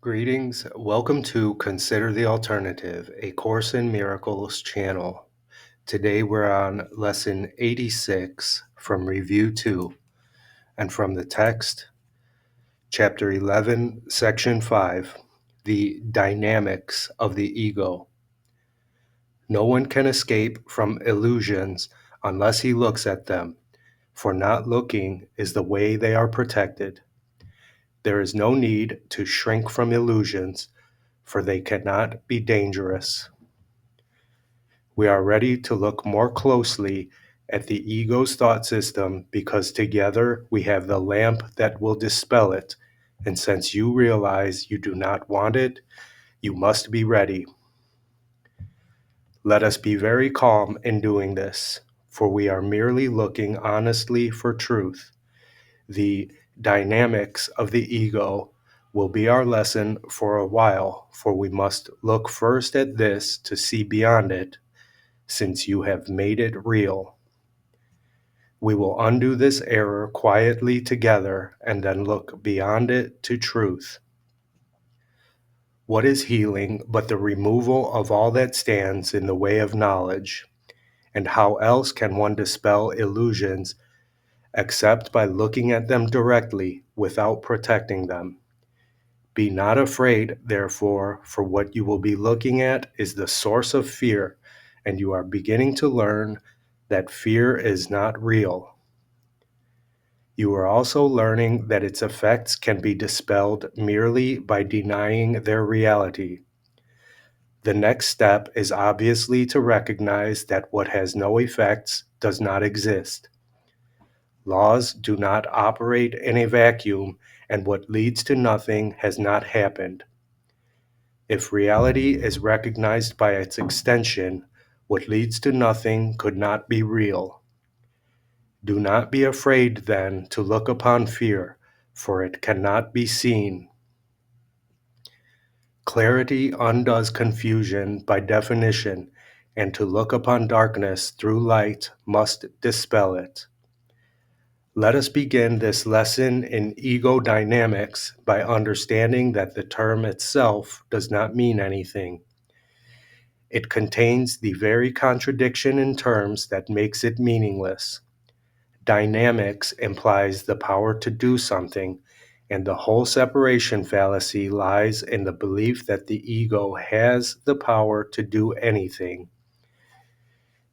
Greetings. Welcome to Consider the Alternative, a Course in Miracles channel. Today we're on Lesson 86 from Review 2 and from the text, Chapter 11, Section 5, The Dynamics of the Ego. No one can escape from illusions unless he looks at them, for not looking is the way they are protected. There is no need to shrink from illusions, for they cannot be dangerous. We are ready to look more closely at the ego's thought system because together we have the lamp that will dispel it, and since you realize you do not want it, you must be ready. Let us be very calm in doing this, for we are merely looking honestly for truth. The dynamics of the ego will be our lesson for a while, for we must look first at this to see beyond it, since you have made it real. We will undo this error quietly together and then look beyond it to truth. What is healing but the removal of all that stands in the way of knowledge? And how else can one dispel illusions except by looking at them directly without protecting them? Be not afraid, therefore, for what you will be looking at is the source of fear, and you are beginning to learn that fear is not real. You are also learning that its effects can be dispelled merely by denying their reality. The next step is obviously to recognize that what has no effects does not exist. Laws do not operate in a vacuum, and what leads to nothing has not happened. If reality is recognized by its extension, what leads to nothing could not be real. Do not be afraid, then, to look upon fear, for it cannot be seen. Clarity undoes confusion by definition, and to look upon darkness through light must dispel it. Let us begin this lesson in ego dynamics by understanding that the term itself does not mean anything. It contains the very contradiction in terms that makes it meaningless. Dynamics implies the power to do something, and the whole separation fallacy lies in the belief that the ego has the power to do anything.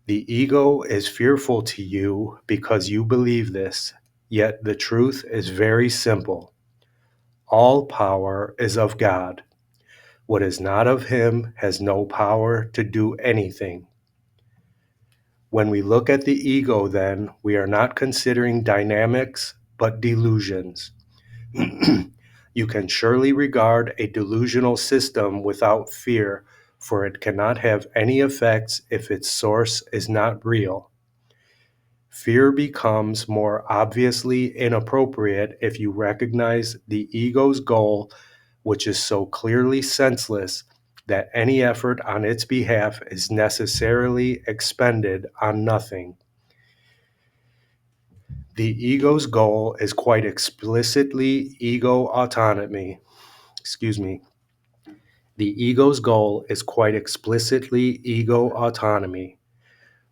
The ego is fearful to you because you believe this, yet the truth is very simple. All power is of God. What is not of Him has no power to do anything. When we look at the ego, then, we are not considering dynamics, but delusions. You can surely regard a delusional system without fear, for it cannot have any effects if its source is not real. Fear becomes more obviously inappropriate if you recognize the ego's goal, which is so clearly senseless that any effort on its behalf is necessarily expended on nothing. The ego's goal is quite explicitly ego autonomy. The ego's goal is quite explicitly ego autonomy.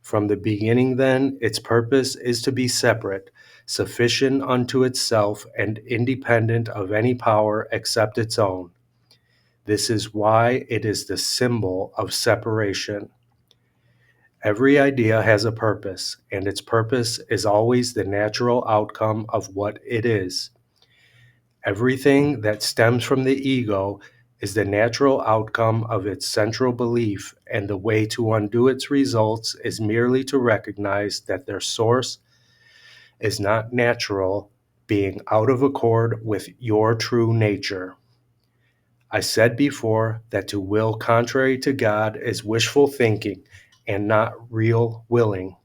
From the beginning, then, its purpose is to be separate, sufficient unto itself, and independent of any power except its own. This is why it is the symbol of separation. Every idea has a purpose, and its purpose is always the natural outcome of what it is. Everything that stems from the ego is the natural outcome of its central belief, and the way to undo its results is merely to recognize that their source is not natural, being out of accord with your true nature. I said before that to will contrary to God is wishful thinking and not real willing.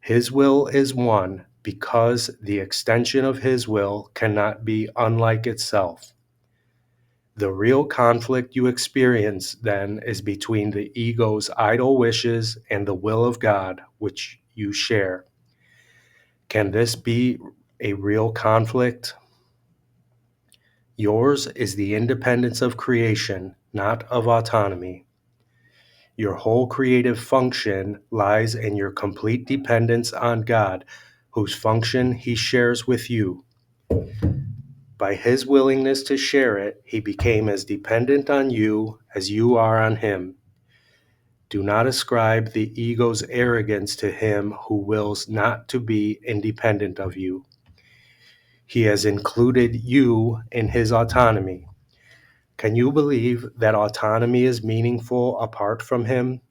His will is one because the extension of His will cannot be unlike itself. The real conflict you experience, then, is between the ego's idle wishes and the will of God, which you share. Can this be a real conflict? Yours is the independence of creation, not of autonomy. Your whole creative function lies in your complete dependence on God, whose function He shares with you. By His willingness to share it, He became as dependent on you as you are on Him. Do not ascribe the ego's arrogance to Him who wills not to be independent of you. He has included you in His autonomy. Can you believe that autonomy is meaningful apart from Him?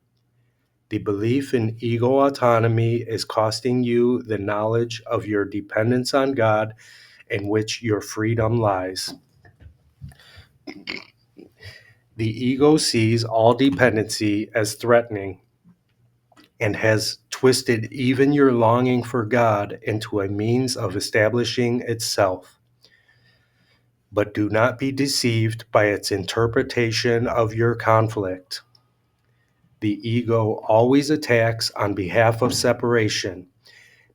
The belief in ego autonomy is costing you the knowledge of your dependence on God, in which your freedom lies. The ego sees all dependency as threatening and has twisted even your longing for God into a means of establishing itself. But do not be deceived by its interpretation of your conflict. The ego always attacks on behalf of separation.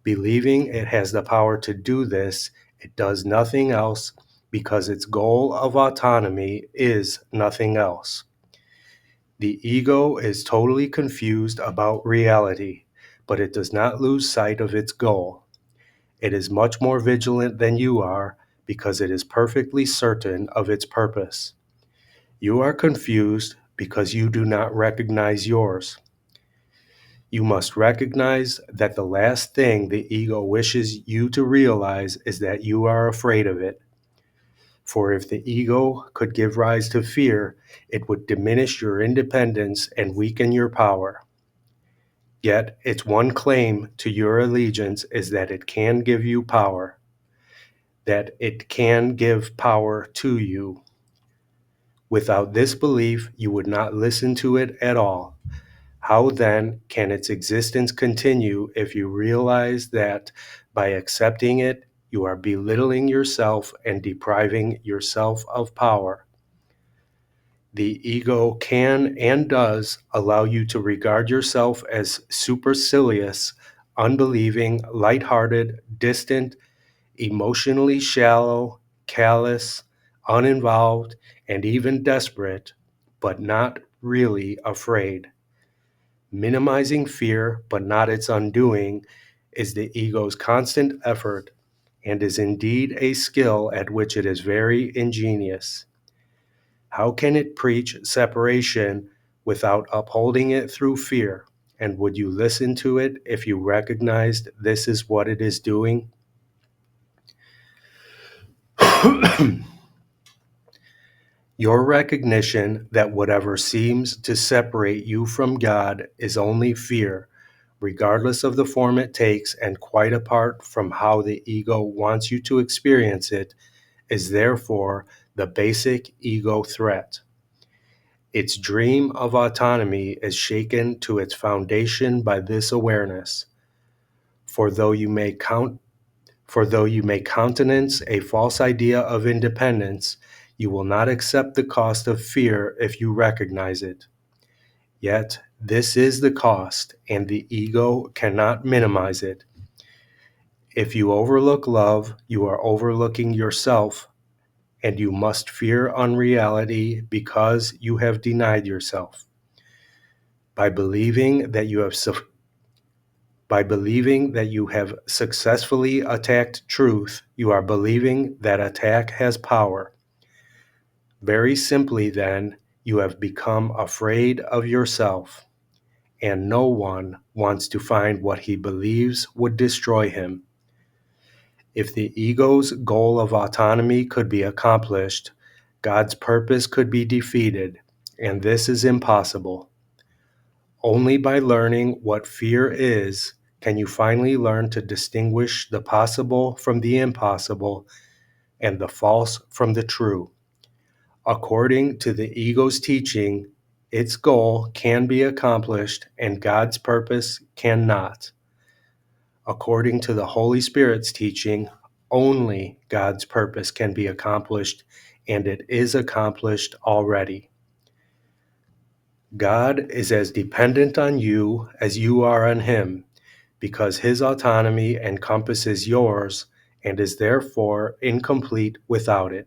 Believing it has the power to do this, it does nothing else because its goal of autonomy is nothing else. The ego is totally confused about reality, but it does not lose sight of its goal. It is much more vigilant than you are because it is perfectly certain of its purpose. You are confused because you do not recognize yours. You must recognize that the last thing the ego wishes you to realize is that you are afraid of it. For if the ego could give rise to fear, it would diminish your independence and weaken your power. Yet its one claim to your allegiance is that it can give you power, that it can give power to you. Without this belief, you would not listen to it at all. How then can its existence continue if you realize that by accepting it, you are belittling yourself and depriving yourself of power? The ego can and does allow you to regard yourself as supercilious, unbelieving, lighthearted, distant, emotionally shallow, callous, uninvolved, and even desperate, but not really afraid. Minimizing fear, but not its undoing, is the ego's constant effort and is indeed a skill at which it is very ingenious. How can it preach separation without upholding it through fear? And would you listen to it if you recognized this is what it is doing? Your recognition that whatever seems to separate you from God is only fear, regardless of the form it takes and quite apart from how the ego wants you to experience it, is therefore the basic ego threat. Its dream of autonomy is shaken to its foundation by this awareness. For though you may countenance a false idea of independence, you will not accept the cost of fear if you recognize it. Yet this is the cost, and the ego cannot minimize it. If you overlook love, you are overlooking yourself, and you must fear unreality because you have denied yourself. By believing that you have successfully attacked truth, you are believing that attack has power. Very simply, then, you have become afraid of yourself, and no one wants to find what he believes would destroy him. If the ego's goal of autonomy could be accomplished, God's purpose could be defeated, and this is impossible. Only by learning what fear is can you finally learn to distinguish the possible from the impossible and the false from the true. According to the ego's teaching, its goal can be accomplished and God's purpose cannot. According to the Holy Spirit's teaching, only God's purpose can be accomplished, and it is accomplished already. God is as dependent on you as you are on Him, because His autonomy encompasses yours and is therefore incomplete without it.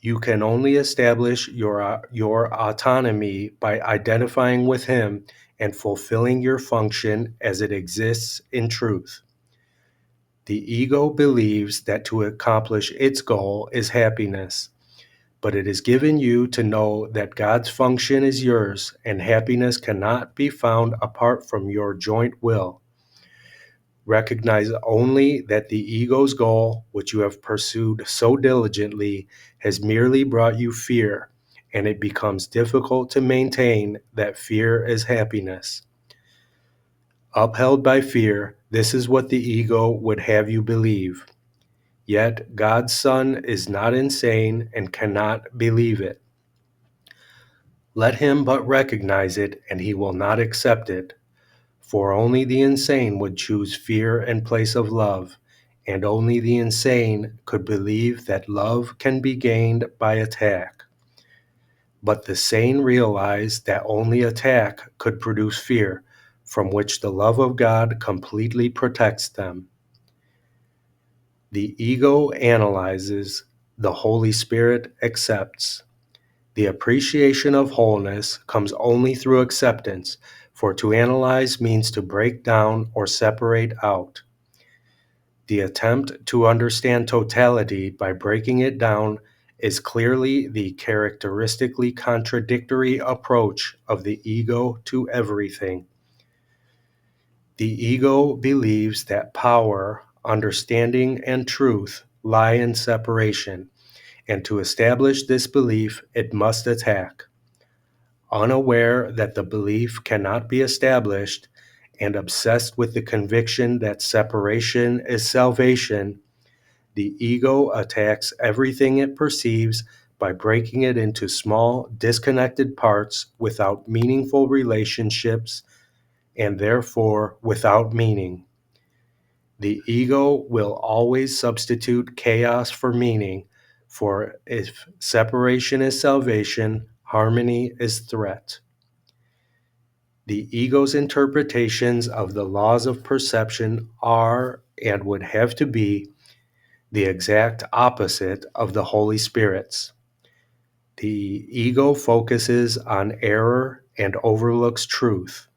You can only establish your autonomy by identifying with Him and fulfilling your function as it exists in truth. The ego believes that to accomplish its goal is happiness, but it is given you to know that God's function is yours and happiness cannot be found apart from your joint will. Recognize only that the ego's goal, which you have pursued so diligently, has merely brought you fear, and it becomes difficult to maintain that fear is happiness. Upheld by fear, this is what the ego would have you believe. Yet God's Son is not insane and cannot believe it. Let him but recognize it, and he will not accept it. For only the insane would choose fear in place of love, and only the insane could believe that love can be gained by attack. But the sane realize that only attack could produce fear, from which the love of God completely protects them. The ego analyzes, the Holy Spirit accepts. The appreciation of wholeness comes only through acceptance, for to analyze means to break down or separate out. The attempt to understand totality by breaking it down is clearly the characteristically contradictory approach of the ego to everything. The ego believes that power, understanding, and truth lie in separation, and to establish this belief, it must attack. Unaware that the belief cannot be established, and obsessed with the conviction that separation is salvation, the ego attacks everything it perceives by breaking it into small, disconnected parts without meaningful relationships and therefore without meaning. The ego will always substitute chaos for meaning, for if separation is salvation, harmony is threat. The ego's interpretations of the laws of perception are, and would have to be, the exact opposite of the Holy Spirit's. The ego focuses on error and overlooks truth.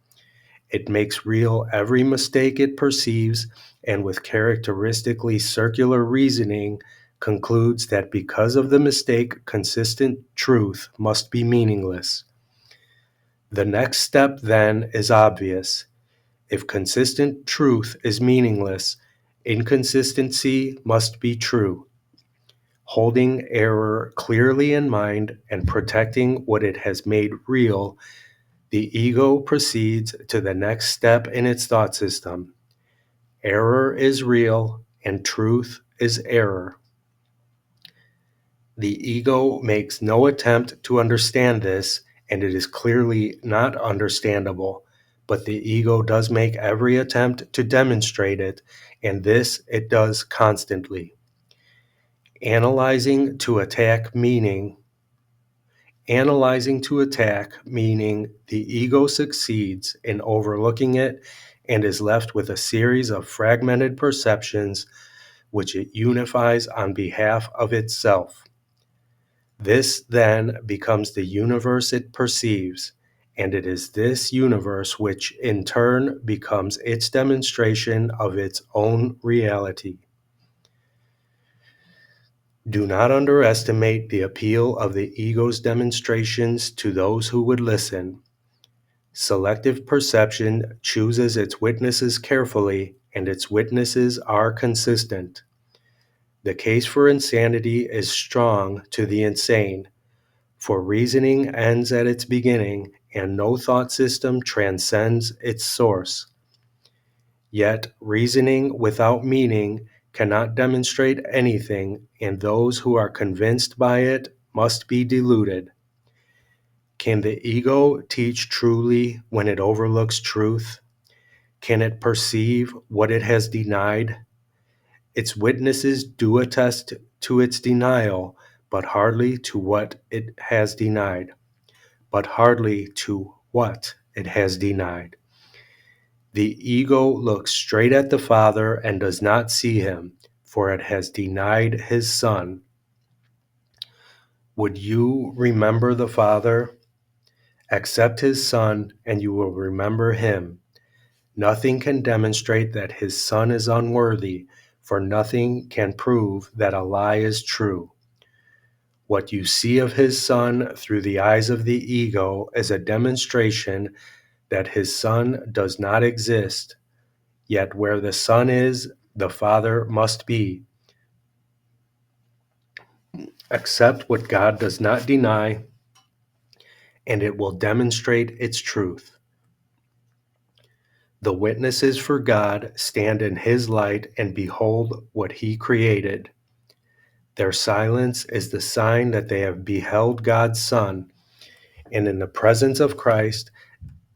It makes real every mistake it perceives, and with characteristically circular reasoning, concludes that because of the mistake, consistent truth must be meaningless. The next step, then, is obvious. If consistent truth is meaningless, inconsistency must be true. Holding error clearly in mind and protecting what it has made real, the ego proceeds to the next step in its thought system. Error is real and truth is error. The ego makes no attempt to understand this, and it is clearly not understandable, but the ego does make every attempt to demonstrate it, and this it does constantly. Analyzing to attack, meaning the ego succeeds in overlooking it and is left with a series of fragmented perceptions which it unifies on behalf of itself. This then becomes the universe it perceives, and it is this universe which in turn becomes its demonstration of its own reality. Do not underestimate the appeal of the ego's demonstrations to those who would listen. Selective perception chooses its witnesses carefully, and its witnesses are consistent. The case for insanity is strong to the insane, for reasoning ends at its beginning, and no thought system transcends its source. Yet, reasoning without meaning cannot demonstrate anything, and those who are convinced by it must be deluded. Can the ego teach truly when it overlooks truth? Can it perceive what it has denied? Its witnesses do attest to its denial, but hardly to what it has denied. The ego looks straight at the Father and does not see him, for it has denied his Son. Would you remember the Father? Accept his Son, and you will remember him. Nothing can demonstrate that his Son is unworthy, for nothing can prove that a lie is true. What you see of his Son through the eyes of the ego is a demonstration that his Son does not exist, yet where the Son is, the Father must be. Accept what God does not deny, and it will demonstrate its truth. The witnesses for God stand in his light and behold what he created. Their silence is the sign that they have beheld God's Son, and in the presence of Christ,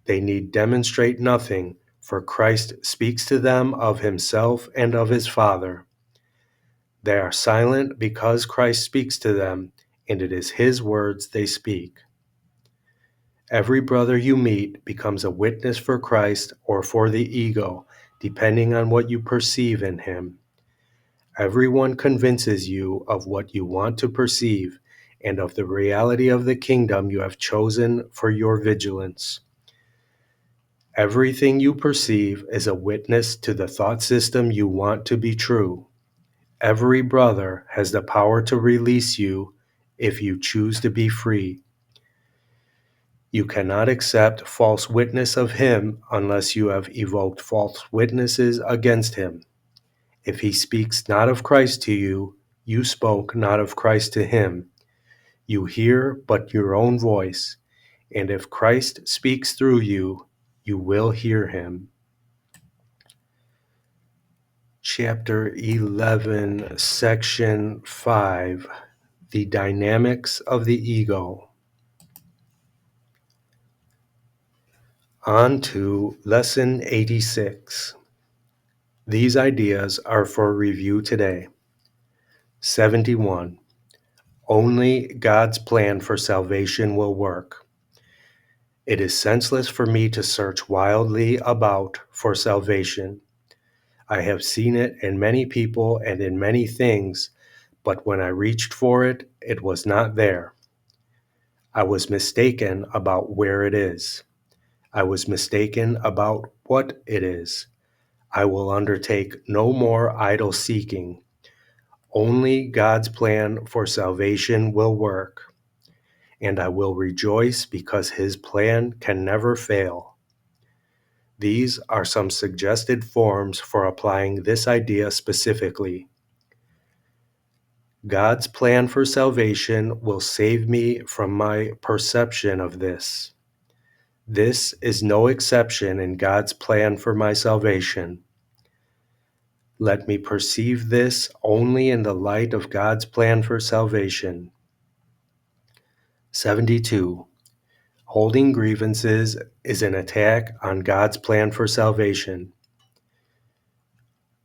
they need demonstrate nothing, for Christ speaks to them of himself and of his Father. They are silent because Christ speaks to them, and it is his words they speak. Every brother you meet becomes a witness for Christ or for the ego, depending on what you perceive in him. Everyone convinces you of what you want to perceive and of the reality of the kingdom you have chosen for your vigilance. Everything you perceive is a witness to the thought system you want to be true. Every brother has the power to release you if you choose to be free. You cannot accept false witness of him unless you have evoked false witnesses against him. If he speaks not of Christ to you, you spoke not of Christ to him. You hear but your own voice, and if Christ speaks through you, you will hear him. Chapter 11, Section 5, The Dynamics of the Ego. On to Lesson 86. These ideas are for review today. 71. Only God's plan for salvation will work. It is senseless for me to search wildly about for salvation. I have seen it in many people and in many things, but when I reached for it, it was not there. I was mistaken about where it is. I was mistaken about what it is. I will undertake no more idle seeking. Only God's plan for salvation will work, and I will rejoice because his plan can never fail. These are some suggested forms for applying this idea specifically. God's plan for salvation will save me from my perception of this. This is no exception in God's plan for my salvation. Let me perceive this only in the light of God's plan for salvation. 72. Holding grievances is an attack on God's plan for salvation.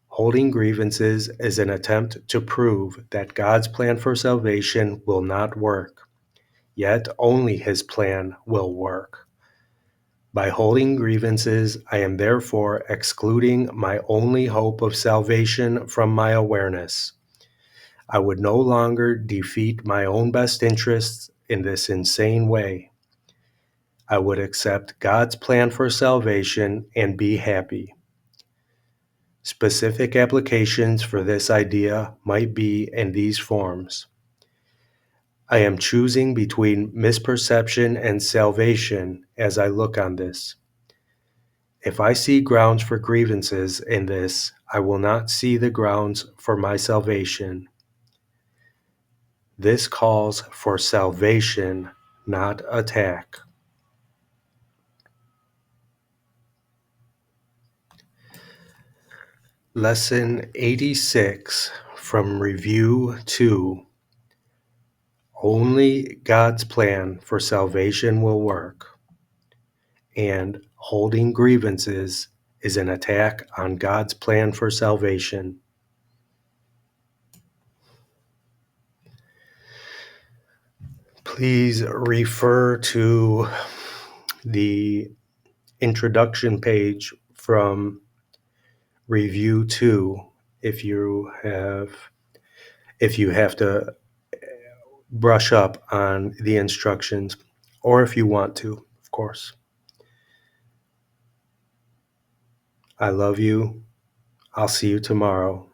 Holding grievances is an attempt to prove that God's plan for salvation will not work, yet only his plan will work. By holding grievances, I am therefore excluding my only hope of salvation from my awareness. I would no longer defeat my own best interests in this insane way. I would accept God's plan for salvation and be happy. Specific applications for this idea might be in these forms. I am choosing between misperception and salvation as I look on this. If I see grounds for grievances in this, I will not see the grounds for my salvation. This calls for salvation, not attack. Lesson 86 from Review 2. Only God's plan for salvation will work, and holding grievances is an attack on God's plan for salvation. Please refer to the introduction page from Review 2 if you have to brush up on the instructions, or if you want to, of course. I love you. I'll see you tomorrow.